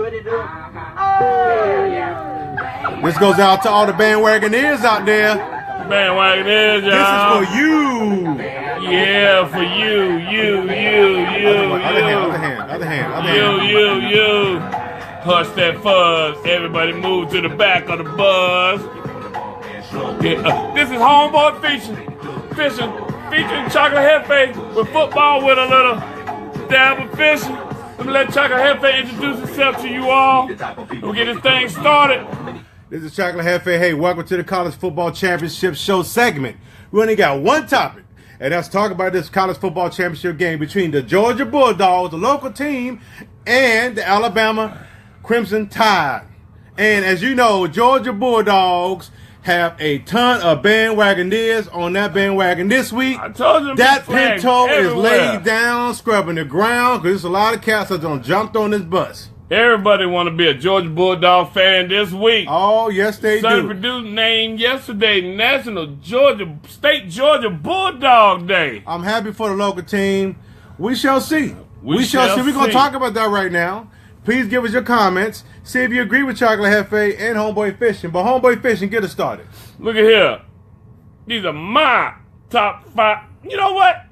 This goes out to all the bandwagoners out there. Bandwagoners, y'all. This is for you. Yeah, for you. Other hand. You. Hush that fuzz. Everybody move to the back of the bus. Yeah, this is Homeboy Fishing, featuring Chocolate Jefe with football with a little dab of fishing. Let me let Chocolate Jefe introduce himself to you all. We'll get this thing started. This is Chocolate Jefe. Hey, welcome to the College Football Championship Show segment. We only got one topic, and that's talk about this College Football Championship game between the Georgia Bulldogs, the local team, and the Alabama Crimson Tide. And as you know, Georgia Bulldogs have a ton of bandwagoners on that bandwagon this week. I told you that Pinto is everywhere. laid down, scrubbing the ground, because there's a lot of cats that done jumped on this bus. Everybody want to be a Georgia Bulldog fan this week. Oh, yes, they Sonny do. Purdue named yesterday National State Georgia Bulldog Day. I'm happy for the local team. We shall see. We shall We're going to see. talk about that right now. Please give us your comments. See if you agree with Chocolate Jefe and Homeboy Fishing. But Homeboy Fishing, get us started. Look at here. These are my top 5. You know what?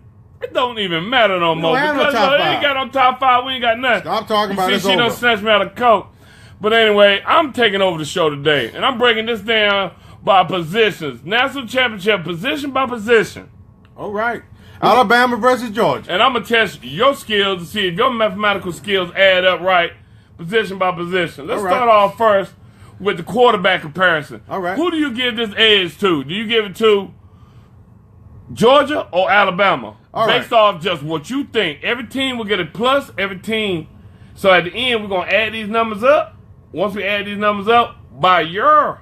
It don't even matter no more. have no Because top we five. ain't got no top 5. We ain't got nothing. Stop talking about it. You It's see, she over. done snatched me out of coke. But anyway, I'm taking over the show today. And I'm breaking this down by positions. National championship, position by position. All right. Alabama versus Georgia. And I'm going to test your skills to see if your mathematical skills add up right, position by position. Let's All right. start off first with the quarterback comparison. All right. Who do you give this edge to? Do you give it to Georgia or Alabama? All Based off just what you think. Every team will get a plus, every team. So at the end, we're going to add these numbers up. Once we add these numbers up, by your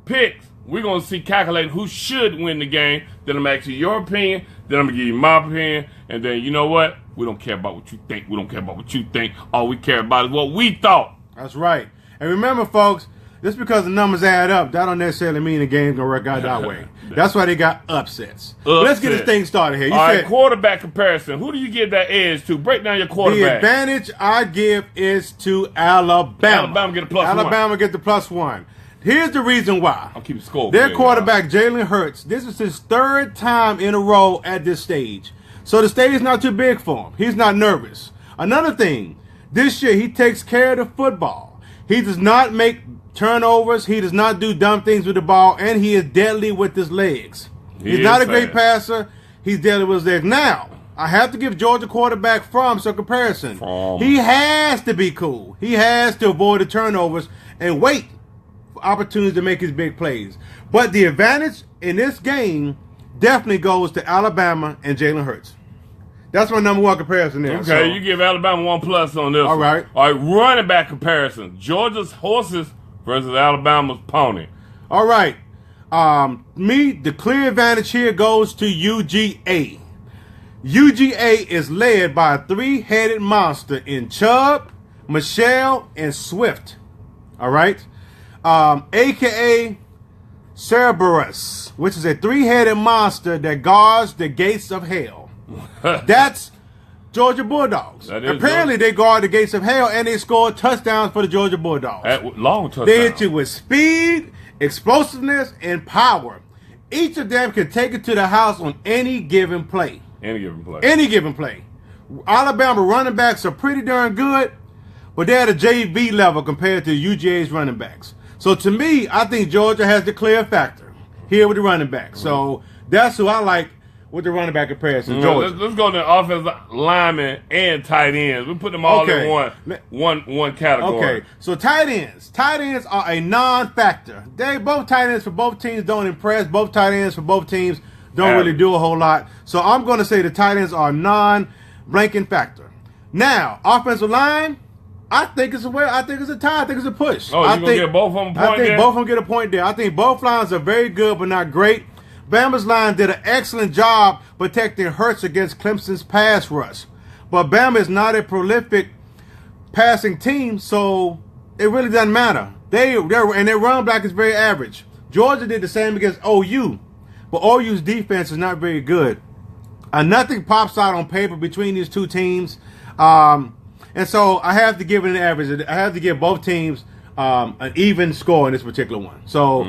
picks, we're going to see calculating who should win the game. Then I'm asking your opinion. Then I'm going to give you my opinion. And then, you know what? We don't care about what you think. We don't care about what you think. All we care about is what we thought. That's right. And remember, folks, just because the numbers add up, that don't necessarily mean the game's going to work out that way. That's why they got upsets. But let's get this thing started here. You All said right, quarterback comparison. Who do you give that edge to? Break down your the quarterback. advantage I give is to Alabama. Alabama get a plus one. Alabama get the plus one. Here's the reason why. I'll keep score. Their for you, quarterback, Jalen Hurts, this is his third time in a row at this stage. So the stage is not too big for him. He's not nervous. Another thing, this year he takes care of the football. He does not make turnovers. He does not do dumb things with the ball, and he is deadly with his legs. He's not a great passer. He's deadly with his legs. Now, I have to give Georgia quarterback some comparison. He has to be cool. He has to avoid the turnovers and wait for opportunities to make his big plays. But the advantage in this game definitely goes to Alabama and Jalen Hurts. That's my number one comparison there. Okay, So, you give Alabama 1 plus on this. All right. All right, running back comparison. Georgia's horses versus Alabama's pony. all right. The clear advantage here goes to UGA. UGA is led by a three-headed monster in Chubb, Michelle, and Swift. All right. AKA Cerberus, which is a three-headed monster that guards the gates of hell. That's Georgia Bulldogs. That is Apparently, they guard the gates of hell, and they score touchdowns for the Georgia Bulldogs. Long touchdown. They hit you with speed, explosiveness, and power. Each of them can take it to the house on any given play. Any given play. Any given play. Alabama running backs are pretty darn good, but they're at a JV level compared to UGA's running backs. So to me, I think Georgia has the clear factor here with the running back. So that's who I like with the running back comparison. Georgia. Let's go to the offensive linemen and tight ends. We put them all Okay. in one category. Okay, so tight ends. Tight ends are a non-factor. Both tight ends for both teams don't impress. Both tight ends for both teams don't really do a whole lot. So I'm going to say the tight ends are non-ranking factor. Now, offensive line, I think it's a tie. I think it's a push. Oh, you're going to get both of them a point I think there? both of them get a point there. I think both lines are very good but not great. Bama's line did an excellent job protecting Hurts against Clemson's pass rush. But Bama is not a prolific passing team, so it really doesn't matter. Their run block is very average. Georgia did the same against OU, but OU's defense is not very good. Nothing pops out on paper between these two teams. And so I have to give it an average. I have to give both teams an even score in this particular one. So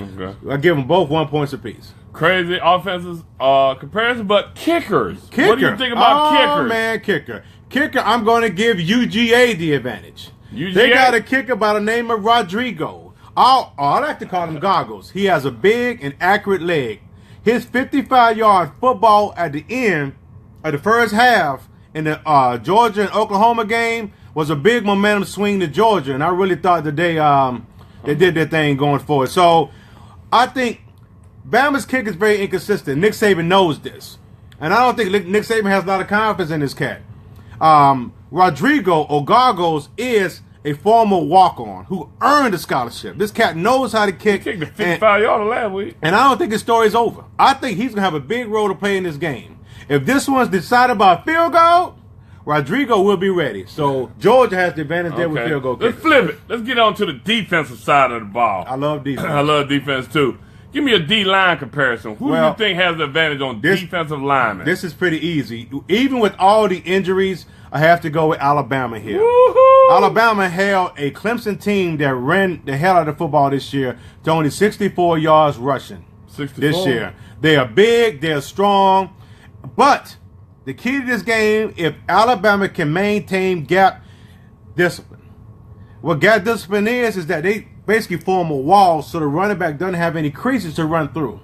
I give them both 1 point apiece. Crazy offenses comparison, but kickers. What do you think about kickers? Oh, man, kicker. Kicker, I'm going to give UGA the advantage. UGA? They got a kicker by the name of Rodrigo. I like to call him Goggles. He has a big and accurate leg. His 55-yard football at the end of the first half in the Georgia and Oklahoma game was a big momentum swing to Georgia, and I really thought that they did their thing going forward. So I think Bama's kick is very inconsistent. Nick Saban knows this. And I don't think Nick Saban has a lot of confidence in this cat. Rodrigo or Goggles is a former walk-on who earned a scholarship. This cat knows how to kick. He kicked the 55-yarder last week. And I don't think his story is over. I think he's going to have a big role to play in this game. If this one's decided by a field goal, Rodrigo will be ready. So Georgia has the advantage there with field goal kickers. Let's flip it. Let's get on to the defensive side of the ball. I love defense. I love defense, too. Give me a D-line comparison. Who do you think has the advantage on defensive linemen? This is pretty easy. Even with all the injuries, I have to go with Alabama here. Woo-hoo! Alabama held a Clemson team that ran the hell out of football this year to only 64 yards rushing 64? This year. They are big, they're strong, but the key to this game, if Alabama can maintain gap discipline. What gap discipline is that they basically form a wall so the running back doesn't have any creases to run through.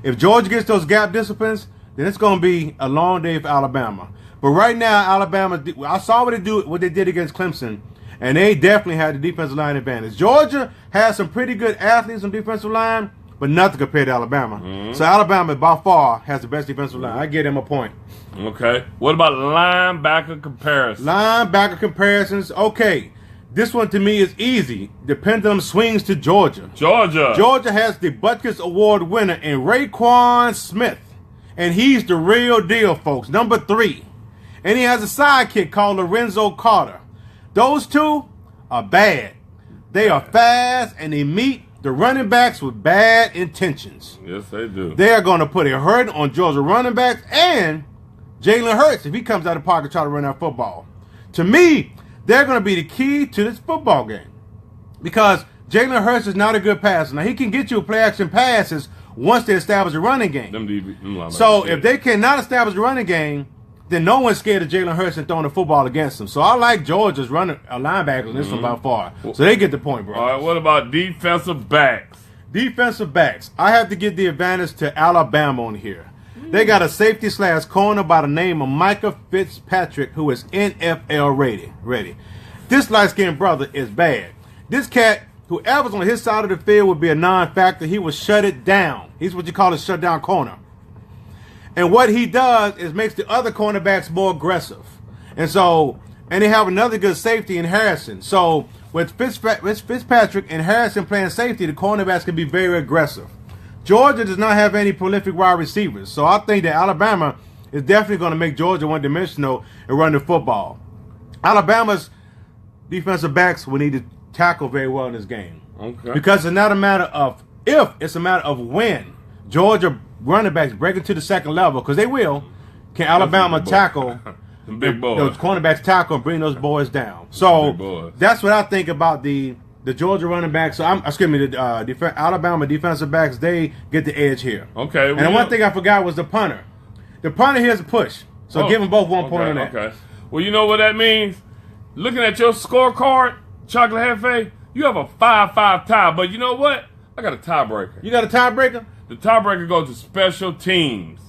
If Georgia gets those gap disciplines, then it's going to be a long day for Alabama. But right now, Alabama, I saw what they did against Clemson, and they definitely had the defensive line advantage. Georgia has some pretty good athletes on defensive line, but nothing compared to Alabama. Mm-hmm. So Alabama, by far, has the best defensive line. I give them a point. Okay. What about linebacker comparisons? Linebacker comparisons, okay. This one to me is easy. The pendulum swings to Georgia. Georgia has the Butkus Award winner in Raekwon Smith. And he's the real deal, folks. Number 3. And he has a sidekick called Lorenzo Carter. Those two are bad. They are fast and they meet the running backs with bad intentions. Yes, they do. They are going to put a hurt on Georgia running backs and Jalen Hurts if he comes out of the pocket trying to run that football. To me, they're going to be the key to this football game because Jalen Hurts is not a good passer. Now, he can get you play-action passes once they establish a running game. So if they cannot establish a running game, then no one's scared of Jalen Hurts and throwing the football against them. So I like Georgia's linebackers in this one by far. So they get the point, bro. All right, what about defensive backs? Defensive backs. I have to give the advantage to Alabama on here. They got a safety/corner by the name of Micah Fitzpatrick, who is NFL ready. This light-skinned brother is bad. This cat, whoever's on his side of the field would be a non-factor. He will shut it down. He's what you call a shutdown corner. And what he does is makes the other cornerbacks more aggressive. And they have another good safety in Harrison. So with Fitzpatrick and Harrison playing safety, the cornerbacks can be very aggressive. Georgia does not have any prolific wide receivers. So I think that Alabama is definitely going to make Georgia one-dimensional and run the football. Alabama's defensive backs will need to tackle very well in this game. Okay. Because it's not a matter of if, it's a matter of when. Georgia running backs break into the second level, because they will. Can Alabama tackle big boys? Those cornerbacks tackle and bring those boys down. So that's what I think about the Georgia running backs. So the Alabama defensive backs, they get the edge here. Okay. And the one thing I forgot was the punter. The punter here is a push. So give them both 1 point on that. Okay. Well, you know what that means? Looking at your scorecard, Chocolate Jefe, you have a 5-5 tie. But you know what? I got a tiebreaker. You got a tiebreaker? The tiebreaker goes to special teams.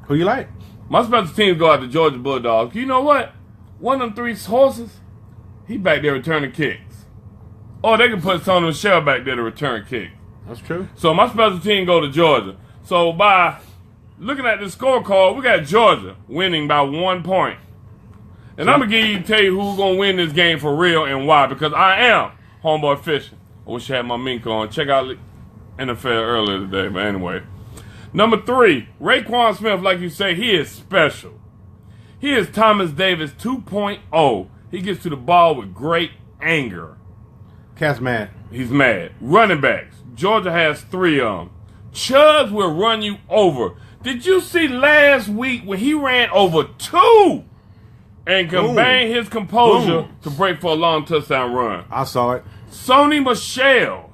Who you like? My special teams go out to Georgia Bulldogs. You know what? One of them 3 horses, he back there returning kicks. Or they can put Sonny Michel back there to return kicks. That's true. So my special team go to Georgia. So by looking at the scorecard, we got Georgia winning by 1 point. And I'm going to tell you who's going to win this game for real and why. Because I am Homeboy Fishing. I wish I had my mink on. Check out NFL earlier today, but anyway. Number 3, Raekwon Smith, like you say, he is special. He is Thomas Davis 2.0. He gets to the ball with great anger. Cat's mad. He's mad. Running backs. Georgia has 3 of them. Chubbs will run you over. Did you see last week when he ran over 2 and conveying his composure to break for a long touchdown run. I saw it. Sony Michel,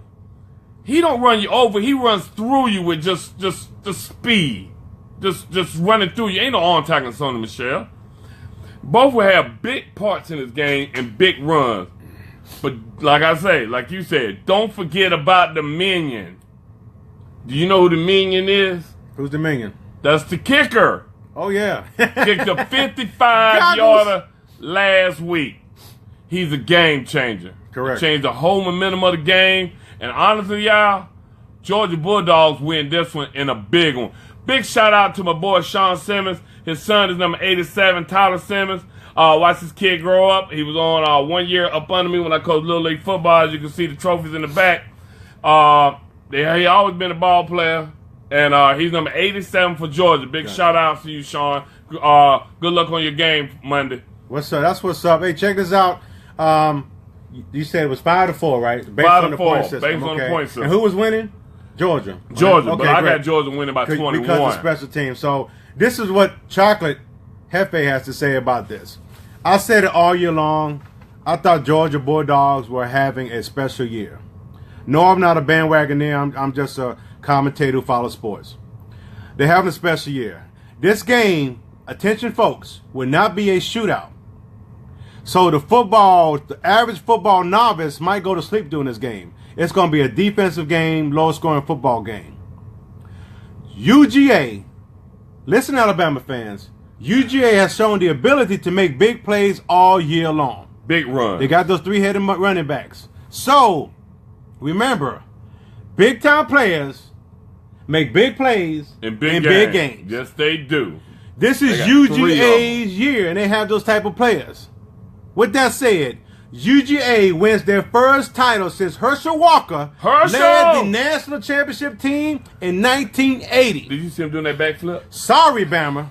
he don't run you over. He runs through you with just the speed. Just running through you. Ain't no arm tackling Sony Michel. Both will have big parts in this game and big runs. But like you said, don't forget about the minion. Do you know who the minion is? Who's the minion? That's the kicker. Oh, yeah. Kicked a 55-yarder last week. He's a game changer. Correct. Changed the whole momentum of the game. And honestly, y'all, Georgia Bulldogs win this one in a big one. Big shout out to my boy Sean Simmons. His son is number 87, Tyler Simmons. Watch this kid grow up. He was on 1 year up under me when I coached Little League football. As you can see the trophies in the back. He always been a ball player. And he's number 87 for Georgia. Big shout out to you, Sean. Good luck on your game Monday. What's up? That's what's up. Hey, check this out. You said it was 5-4, right? Based 5-4, on the point system. based on the point system. And who was winning? Georgia. Georgia, Okay, but I great. got Georgia winning by 21. Because of special teams. So this is what Chocolate Jefe has to say about this. I said it all year long. I thought Georgia Bulldogs were having a special year. No, I'm not a bandwagoner. I'm just a commentator who follows sports. They're having a special year. This game, attention folks, will not be a shootout. So the average football novice might go to sleep during this game. It's going to be a defensive game, low-scoring football game. UGA, listen, Alabama fans, UGA has shown the ability to make big plays all year long. Big run. They got those three-headed running backs. So, remember, big-time players make big plays in big games. Yes, they do. This is UGA's year, and they have those type of players. With that said, UGA wins their first title since Herschel Walker led the national championship team in 1980. Did you see him doing that backflip? Sorry, Bama.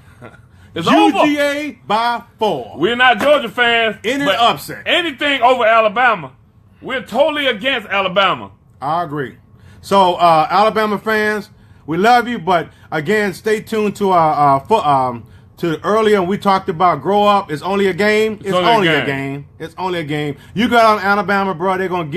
It's UGA over. by 4. We're not Georgia fans. In an upset. Anything over Alabama, we're totally against Alabama. I agree. So, Alabama fans, we love you, but again, stay tuned to to earlier we talked about grow up. It's only a game. It's only a game. It's only a game. You got on Alabama, bro. They're gonna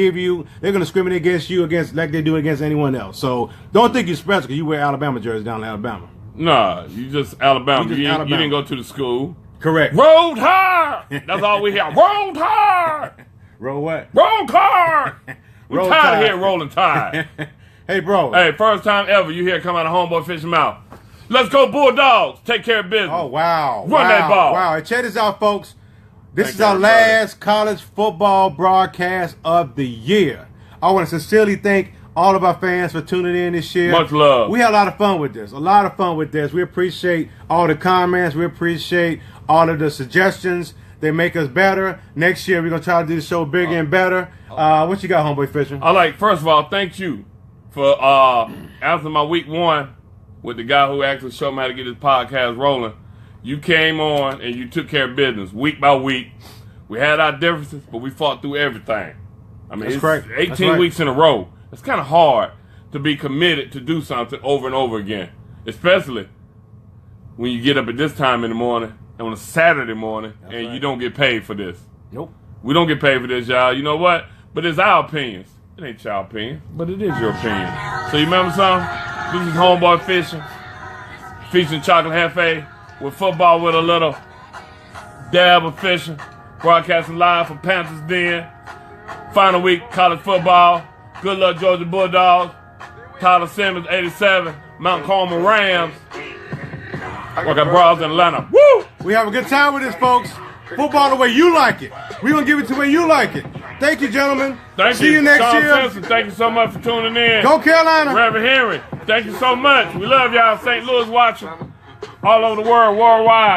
discriminate against you like they do against anyone else. So don't think you're special because you wear Alabama jersey down in Alabama. Nah, you just Alabama. You didn't go to the school. Correct. Roll hard. That's all we hear. Roll hard. Roll what? Roll hard. We're tired of hearing rolling tide. Hey, bro. Hey, first time ever you hear it come out of Homeboy Fishing mouth. Let's go Bulldogs. Take care of business. Oh, wow. Run that ball. Wow. Hey, check this out, folks. This is our last college football broadcast of the year. I want to sincerely thank all of our fans for tuning in this year. Much love. We had a lot of fun with this. We appreciate all the comments. We appreciate all of the suggestions. They make us better. Next year, we're going to try to do the show bigger and better. What you got, Homeboy Fishing? First of all, thank you for after my week 1 with the guy who actually showed me how to get his podcast rolling. You came on and you took care of business week by week. We had our differences, but we fought through everything. I mean, it's 18 weeks in a row. It's kind of hard to be committed to do something over and over again, especially when you get up at this time in the morning on a Saturday morning and you don't get paid for this. Nope. We don't get paid for this, y'all. You know what? But it's our opinions. It ain't your opinion, but it is your opinion. So you remember something? This is Homeboy Fishing, featuring Chocolate Jefe, with football with a little dab of fishing, broadcasting live from Panthers Den. Final week, college football. Good luck, Georgia Bulldogs. Tyler Simmons, 87. Mount Carmel Rams. Like our bros in Atlanta. Woo! We have a good time with this, folks. Football the way you like it. We're going to give it to the way you like it. Thank you, gentlemen. See you next Sean year. Simpson, thank you so much for tuning in. Go Carolina. Reverend Henry, thank you so much. We love y'all. St. Louis watching all over the world, worldwide.